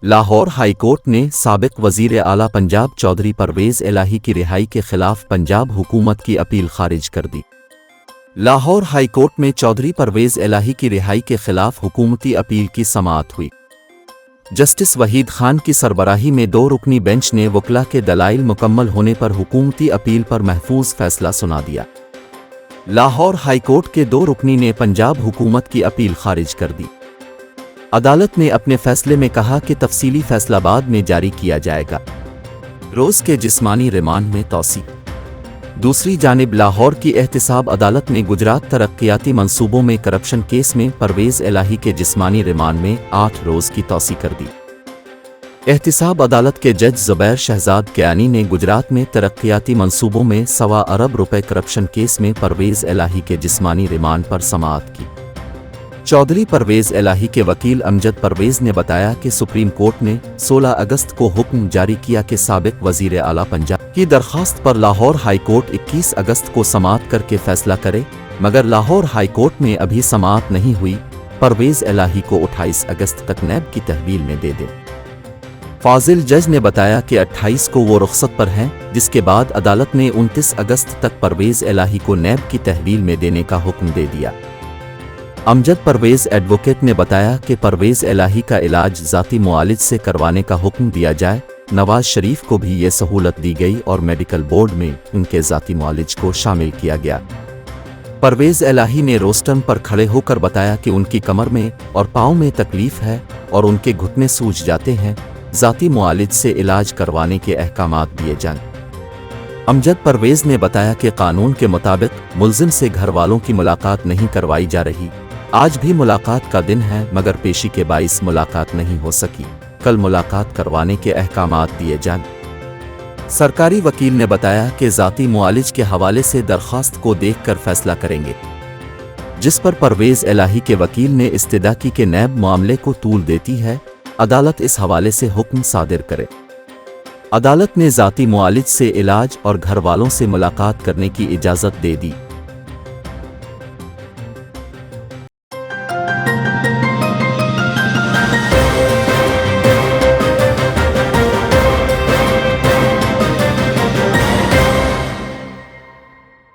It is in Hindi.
लाहौर हाई कोर्ट ने साबिक वज़ीर आला पंजाब चौधरी परवेज़ इलाही की रिहाई के खिलाफ पंजाब हुकूमत की अपील खारिज कर दी। लाहौर हाई कोर्ट में चौधरी परवेज़ इलाही की रिहाई के खिलाफ हुकूमती अपील की समाअत हुई। जस्टिस वहीद खान की सरबराही में 2 रुकनी बेंच ने वकला के दलाइल मुकम्मल होने पर हुकूमती अपील पर महफूज फैसला सुना दिया। लाहौर हाई कोर्ट के 2 रुकनी ने पंजाब हुकूमत की अपील खारिज कर दी। अदालत ने अपने फैसले में कहा कि तफसीली फैसला बाद में जारी किया जाएगा। रोज़ के जिस्मानी रिमांड में तौसी। दूसरी जानिब लाहौर की एहतिसाब अदालत ने गुजरात तरक्याती मंसूबों में करप्शन केस में परवेज़ इलाही के जिस्मानी रिमांड में 8 रोज़ की तौसी कर दी। एहतिसाब अदालत के जज ज़ुबैर शहजाद कियानी ने गुजरात में तरक्याती मंसूबों में ₹1.25 अरब करप्शन केस में परवेज़ इलाही के जिस्मानी रिमांड पर समाअत की। चौधरी परवेज़ इलाही के वकील अमजद परवेज़ ने बताया कि सुप्रीम कोर्ट ने 16 अगस्त को हुक्म जारी किया कि साबिक वज़ीर आला पंजाब की दरख्वास्त पर लाहौर हाई कोर्ट 21 अगस्त को समाअत करके फैसला करे, मगर लाहौर हाई कोर्ट में अभी समाअत नहीं हुई। परवेज़ इलाही को 28 अगस्त तक नैब की तहवील में दे दे। फाजिल जज ने बताया कि 28 को वो रुख्सत पर हैं, जिसके बाद अदालत ने 29 अगस्त तक परवेज़ इलाही को नैब की तहवील में देने का हुक्म दे दिया। अमजद परवेज़ एडवोकेट ने बताया कि परवेज़ इलाही का इलाज ज़ाती मुआलिज से करवाने का हुक्म दिया जाए। नवाज शरीफ को भी ये सहूलत दी गई और मेडिकल बोर्ड में उनके ज़ाती मुआलिज को शामिल किया गया। परवेज़ इलाही ने रोस्टन पर खड़े होकर बताया कि उनकी कमर में और पाँव में तकलीफ है और उनके घुटने सूज जाते हैं। ज़ाती मुआलिज से इलाज करवाने के अहकामात दिए जाएं। अमजद परवेज़ ने बताया कि कानून के मुताबिक मुल्ज़िम से घर वालों की मुलाकात नहीं करवाई जा रही। आज भी मुलाकात का दिन है, मगर पेशी के बाइस मुलाकात नहीं हो सकी। कल मुलाकात करवाने के अहकामात दिए जाएं। सरकारी वकील ने बताया कि ज़ाती मुआलिज के हवाले से दरख्वास्त को देखकर फैसला करेंगे, जिस पर परवेज़ इलाही के वकील ने इस्तदा की कि नैब मामले को तूल देती है, अदालत इस हवाले से हुक्म सादिर करे। अदालत ने ज़ाती मुआलिज से इलाज और घर वालों से मुलाकात करने की इजाज़त दे दी।